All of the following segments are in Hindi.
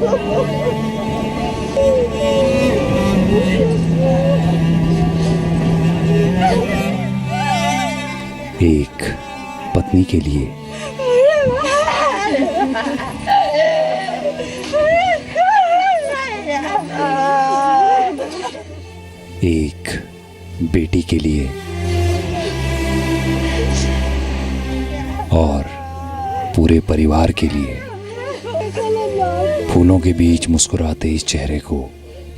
एक पत्नी के लिए एक बेटी के लिए और पूरे परिवार के लिए। फूलों के बीच मुस्कुराते इस चेहरे को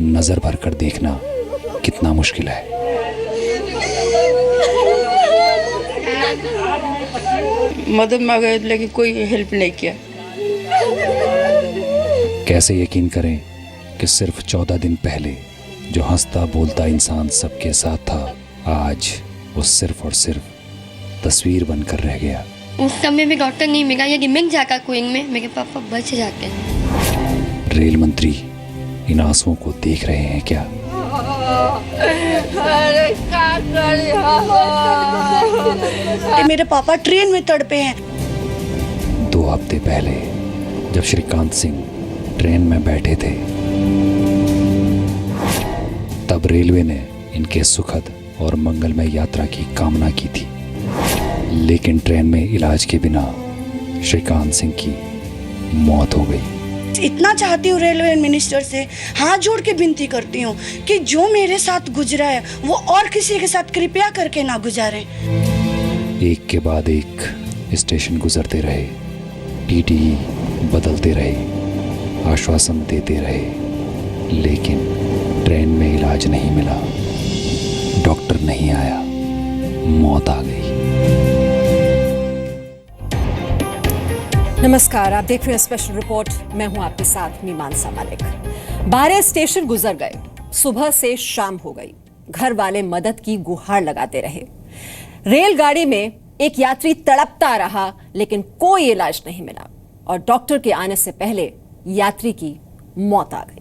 नजर भर कर देखना कितना मुश्किल है। मदद मांगे लेकिन कोई हेल्प नहीं किया। कैसे यकीन करें कि सिर्फ 14 दिन पहले जो हंसता बोलता इंसान सबके साथ था, आज वो सिर्फ और सिर्फ तस्वीर बनकर रह गया। उस समय में डॉक्टर नहीं मिला, यदि मिल जाता कुएं में मेरे पापा बच जाते हैं। रेल मंत्री इन आंसुओं को देख रहे हैं क्या? मेरे पापा ट्रेन में तड़पे हैं। 2 हफ्ते पहले जब श्रीकांत सिंह ट्रेन में बैठे थे, तब रेलवे ने इनके सुखद और मंगलमय यात्रा की कामना की थी, लेकिन ट्रेन में इलाज के बिना श्रीकांत सिंह की मौत हो गई। इतना चाहती हूँ रेलवे मिनिस्टर से, हाथ जोड़ के विनती करती हूँ कि जो मेरे साथ गुजरा है वो और किसी के साथ कृपया करके ना गुजारे। एक के बाद एक स्टेशन गुजरते रहे, टीटी बदलते रहे, आश्वासन देते रहे, लेकिन ट्रेन में इलाज नहीं मिला, डॉक्टर नहीं आया, मौत आ गई। नमस्कार, आप देख रहे हैं स्पेशल रिपोर्ट। मैं हूं आपके साथ मीमांसा मलिक। 12 स्टेशन गुजर गए, सुबह से शाम हो गई, घर वाले मदद की गुहार लगाते रहे। रेलगाड़ी में एक यात्री तड़पता रहा, लेकिन कोई इलाज नहीं मिला और डॉक्टर के आने से पहले यात्री की मौत आ गई।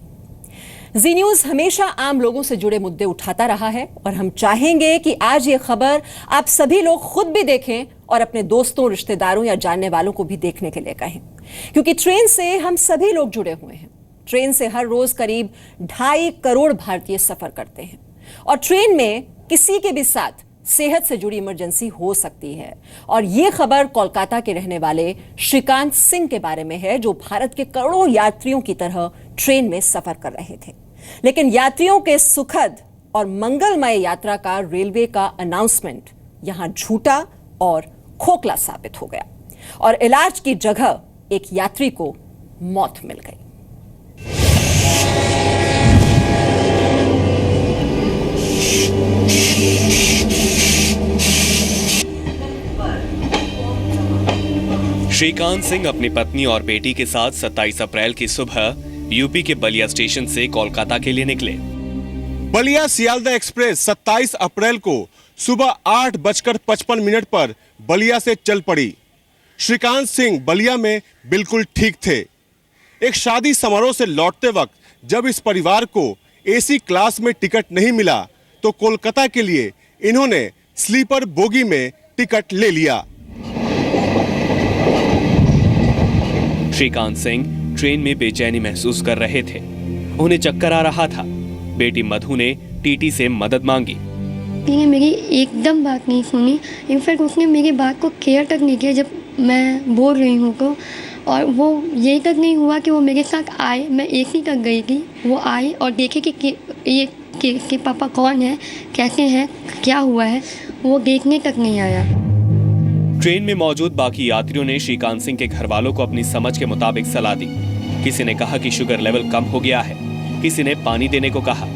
जी न्यूज हमेशा आम लोगों से जुड़े मुद्दे उठाता रहा है और हम चाहेंगे कि आज ये खबर आप सभी लोग खुद भी देखें और अपने दोस्तों, रिश्तेदारों या जानने वालों को भी देखने के लिए कहें, क्योंकि ट्रेन से हम सभी लोग जुड़े हुए हैं। ट्रेन से हर रोज करीब 2.5 करोड़ भारतीय सफर करते हैं और ट्रेन में किसी के भी साथ सेहत से जुड़ी इमरजेंसी हो सकती है। और ये खबर कोलकाता के रहने वाले श्रीकांत सिंह के बारे में है, जो भारत के करोड़ों यात्रियों की तरह ट्रेन में सफर कर रहे थे, लेकिन यात्रियों के सुखद और मंगलमय यात्रा का रेलवे का अनाउंसमेंट यहां झूठा और खोखला साबित हो गया और इलाज की जगह एक यात्री को मौत मिल गई। श्रीकांत सिंह अपनी पत्नी और बेटी के साथ 27 अप्रैल की सुबह यूपी के बलिया स्टेशन से कोलकाता के लिए निकले। बलिया सियालदा एक्सप्रेस 27 अप्रैल को सुबह 8:55 पर बलिया से चल पड़ी। श्रीकांत सिंह बलिया में बिल्कुल ठीक थे। एक शादी समारोह से लौटते वक्त जब इस परिवार को एसी क्लास में टिकट नहीं मिला तो कोलकाता के लिए इन्होंने स्लीपर बोगी में टिकट ले लिया। श्रीकांत सिंह ट्रेन में बेचैनी महसूस कर रहे थे। उन्हें चक्कर आ रहा था। बेटी मधु ने टीटी से मदद मांगी। उसने मेरी एकदम बात नहीं सुनी। इनफैक्ट उसने मेरी बात को केयर तक नहीं किया जब मैं बोल रही हूँ तो। और वो यही तक नहीं हुआ कि वो मेरे साथ आए। मैं एसी तक गई थी, वो आए और देखे कि ये कि पापा कौन है, कैसे हैं, क्या हुआ है, वो देखने तक नहीं आया। ट्रेन में मौजूद बाकी यात्रियों ने श्रीकांत सिंह के घर वालों को अपनी समझ के मुताबिक सलाह दी। किसी ने कहा कि शुगर लेवल कम हो गया है, किसी ने पानी देने को कहा,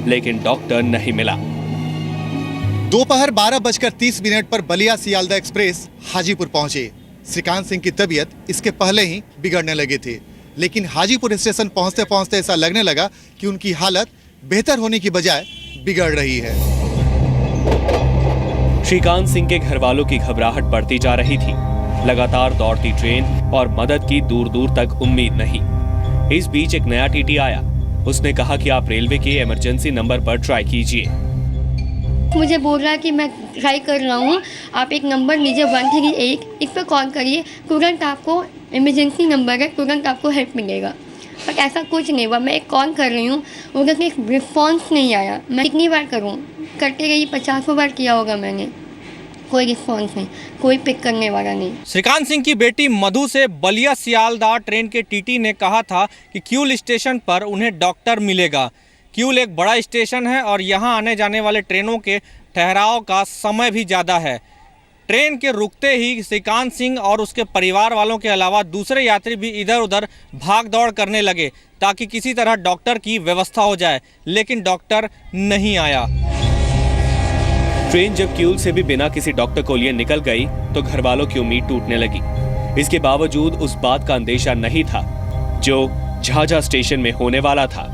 लेकिन डॉक्टर नहीं मिला। दोपहर 12:30 पर बलिया सियालदा एक्सप्रेस हाजीपुर पहुंचे। श्रीकांत सिंह की तबीयत इसके पहले ही बिगड़ने लगी थी, लेकिन हाजीपुर स्टेशन पहुंचते पहुंचते ऐसा लगने लगा कि उनकी हालत बेहतर होने की बजाय बिगड़ रही है। श्रीकांत सिंह के घर वालों की घबराहट बढ़ती जा रही थी। लगातार दौड़ती ट्रेन और मदद की दूर दूर तक उम्मीद नहीं। इस बीच एक नया टीटी आया। उसने कहा कि आप रेलवे के इमरजेंसी नंबर पर ट्राई कीजिए। मुझे बोल रहा है कि मैं ट्राई कर रहा हूँ, आप एक नंबर लीजिए 138, इस पर कॉल करिए, तुरंत आपको इमरजेंसी नंबर है, तुरंत आपको हेल्प मिलेगा। पर ऐसा कुछ नहीं हुआ। मैं एक कॉल कर रही हूँ, उधर से एक रिस्पॉन्स नहीं आया। मैं कितनी बार करूँ, करते रही, 50 बार किया होगा मैंने, कोई रिस्पॉन्स नहीं, कोई पिक करने वाला नहीं। श्रीकांत सिंह की बेटी मधु से बलिया सियालदह ट्रेन के टीटी ने कहा था कि क्यूल स्टेशन पर उन्हें डॉक्टर मिलेगा। क्यूल एक बड़ा स्टेशन है और यहाँ आने जाने वाले ट्रेनों के ठहराव का समय भी ज़्यादा है। ट्रेन के रुकते ही श्रीकांत सिंह और उसके परिवार वालों के अलावा दूसरे यात्री भी इधर उधर भाग दौड़ करने लगे ताकि किसी तरह डॉक्टर की व्यवस्था हो जाए, लेकिन डॉक्टर नहीं आया। ट्रेन जब क्यूल से भी बिना किसी डॉक्टर को लिए निकल गई तो घर वालों की उम्मीद टूटने लगी। इसके बावजूद उस बात का अंदेशा नहीं था जो झाझा स्टेशन में होने वाला था।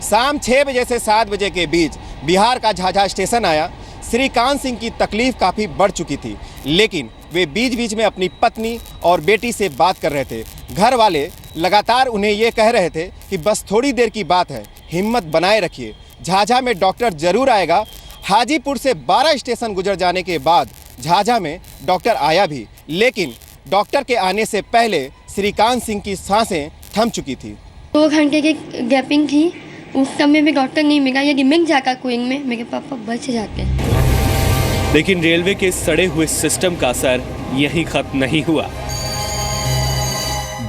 शाम 6 बजे से 7 बजे के बीच बिहार का झाझा स्टेशन आया। श्रीकांत सिंह की तकलीफ काफ़ी बढ़ चुकी थी, लेकिन वे बीच बीच में अपनी पत्नी और बेटी से बात कर रहे थे। घर वाले लगातार उन्हें ये कह रहे थे कि बस थोड़ी देर की बात है, हिम्मत बनाए रखिए, झाझा में डॉक्टर जरूर आएगा। हाजीपुर से 12 स्टेशन गुजर जाने के बाद झाझा में डॉक्टर आया भी, लेकिन डॉक्टर के आने से पहले श्रीकांत सिंह की सांसें थम चुकी थी। 2 घंटे की गैपिंग थी, उस समय में डॉक्टर नहीं मिला। यदि मिल जाता क्वीन में, मेरे पापा बच जाते। लेकिन रेलवे के सड़े हुए सिस्टम का असर यहीं खत्म नहीं हुआ।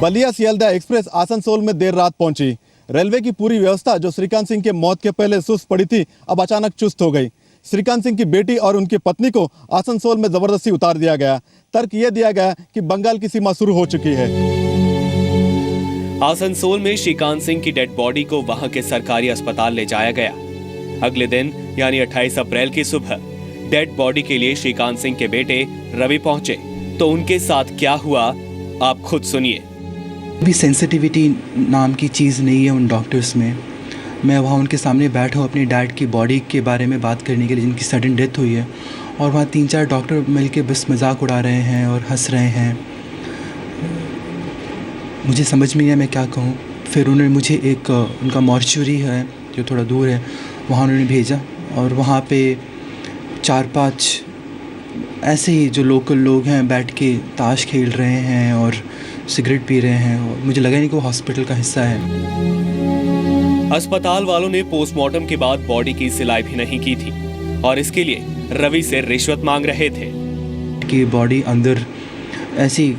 बलिया सियालदह एक्सप्रेस आसनसोल में देर रात पहुंची। रेलवे की पूरी व्यवस्था जो श्रीकांत सिंह के मौत के पहले सुस्त पड़ी थी, अब अचानक चुस्त हो गई। श्रीकांत सिंह की बेटी और उनकी पत्नी को आसनसोल में जबरदस्ती उतार दिया गया। तर्क यह दिया गया कि बंगाल की सीमा शुरू हो चुकी है। आसनसोल में श्रीकांत सिंह की डेड बॉडी को वहां के सरकारी अस्पताल ले जाया गया। अगले दिन यानी 28 अप्रैल की सुबह डेड बॉडी के लिए श्रीकांत सिंह के बेटे रवि पहुंचे तो उनके साथ क्या हुआ आप खुद सुनिए। अभी सेंसिटिविटी नाम की चीज़ नहीं है उन डॉक्टर्स में। मैं वहाँ उनके सामने बैठा हूँ अपनी डैड की बॉडी के बारे में बात करने के लिए, जिनकी सडन डेथ हुई है, और वहाँ 3-4 डॉक्टर मिलके बस मजाक उड़ा रहे हैं और हंस रहे हैं। मुझे समझ में नहीं आया मैं क्या कहूँ। फिर उन्होंने मुझे एक उनका मॉर्चुरी है जो थोड़ा दूर है, वहाँ उन्होंने भेजा, और वहाँ पे 4-5 ऐसे ही जो लोकल लोग हैं बैठ के ताश खेल रहे हैं और सिगरेट पी रहे हैं, और मुझे लगा नहीं कि वो हॉस्पिटल का हिस्सा है। अस्पताल वालों ने पोस्टमार्टम के बाद बॉडी की सिलाई भी नहीं की थी और इसके लिए रवि से रिश्वत मांग रहे थे। कि बॉडी अंदर ऐसी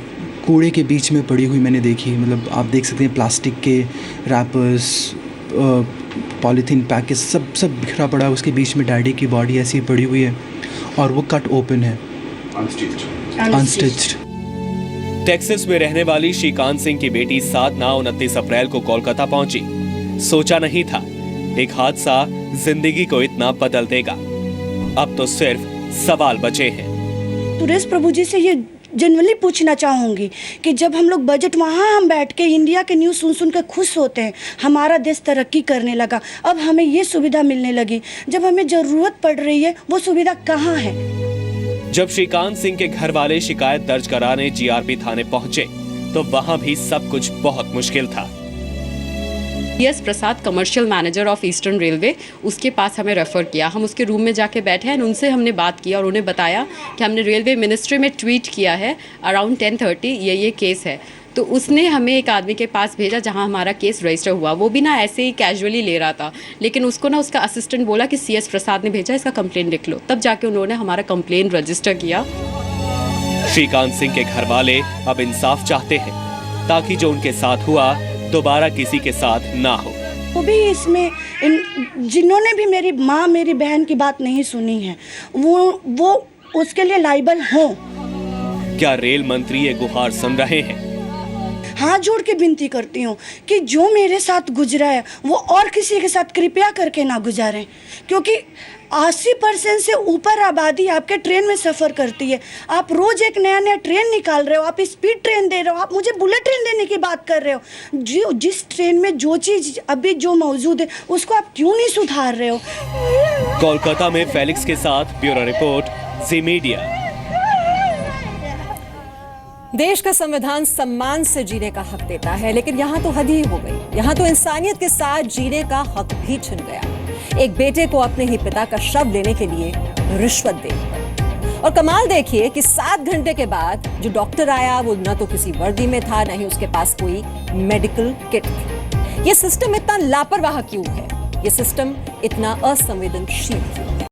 कूड़े के बीच में पड़ी हुई मैंने देखी। मतलब आप देख सकते हैं प्लास्टिक के रैपर्स, पॉलीथीन पैकेज सब बिखरा पड़ा है, उसके बीच में डैडी की बॉडी ऐसी पड़ी हुई है और वो कट ओपन है, अनस्टिच्ड। टेक्सास में रहने वाली श्रीकांत सिंह की बेटी 7-29 अप्रैल को कोलकाता पहुंची। सोचा नहीं था एक हादसा जिंदगी को इतना बदल देगा। अब तो सिर्फ सवाल बचे हैं। सुरेश प्रभु जी से ये जनरली पूछना चाहूँगी कि जब हम लोग बजट वहाँ हम बैठ के इंडिया के न्यूज़ सुन कर खुश होते हैं, हमारा देश तरक्की करने लगा, अब हमें ये सुविधा मिलने लगी, जब हमें ज़रूरत पड़ रही है वो सुविधा कहाँ है? जब श्रीकांत सिंह के घर वाले शिकायत दर्ज कराने जीआरपी थाने पहुंचे तो वहां भी सब कुछ बहुत मुश्किल था। CS Prasad commercial manager of eastern railway, उसके पास हमें रेफ़र किया। हम उसके रूम में जाके बैठे हैं, उनसे हमने बात की और उन्हें बताया कि हमने रेलवे मिनिस्ट्री में ट्वीट किया है अराउंड 10:30 ये केस है। तो उसने हमें एक आदमी के पास भेजा जहां हमारा केस रजिस्टर हुआ। वो भी ना ऐसे ही कैजुअली ले रहा था, लेकिन उसको ना उसका असिस्टेंट बोला कि CS प्रसाद ने भेजा, इसका कंप्लेन लिख लो। तब जाके उन्होंने हमारा कंप्लेन रजिस्टर किया। श्रीकांत सिंह के घर वाले अब इंसाफ चाहते हैं ताकि जो उनके साथ हुआ दोबारा किसी के साथ ना हो। वो भी इसमें जिन्होंने भी मेरी माँ मेरी बहन की बात नहीं सुनी है वो उसके लिए लाइबल हो। क्या रेल मंत्री ये गुहार सुन रहे हैं? हाथ जोड़ के विनती करती हूँ कि जो मेरे साथ गुजरा है वो और किसी के साथ कृपया करके ना गुजारें, क्योंकि 80% से ऊपर आबादी आपके ट्रेन में सफ़र करती है। आप रोज़ एक नया ट्रेन निकाल रहे हो, आप स्पीड ट्रेन दे रहे हो, आप मुझे बुलेट ट्रेन देने की बात कर रहे हो। जिस ट्रेन में जो चीज़ अभी जो मौजूद है उसको आप क्यों नहीं सुधार रहे हो? कोलकाता में फेलिक्स के साथ ब्यूरो रिपोर्ट, जी मीडिया। देश का संविधान सम्मान से जीने का हक देता है, लेकिन यहाँ तो हद ही हो गई। यहाँ तो इंसानियत के साथ जीने का हक भी छिन गया। एक बेटे को अपने ही पिता का शव लेने के लिए रिश्वत देनी पड़ी। और कमाल देखिए कि 7 घंटे के बाद जो डॉक्टर आया वो न तो किसी वर्दी में था, न ही उसके पास कोई मेडिकल किट थी। ये सिस्टम इतना लापरवाह क्यों है? ये सिस्टम इतना असंवेदनशील क्यों है?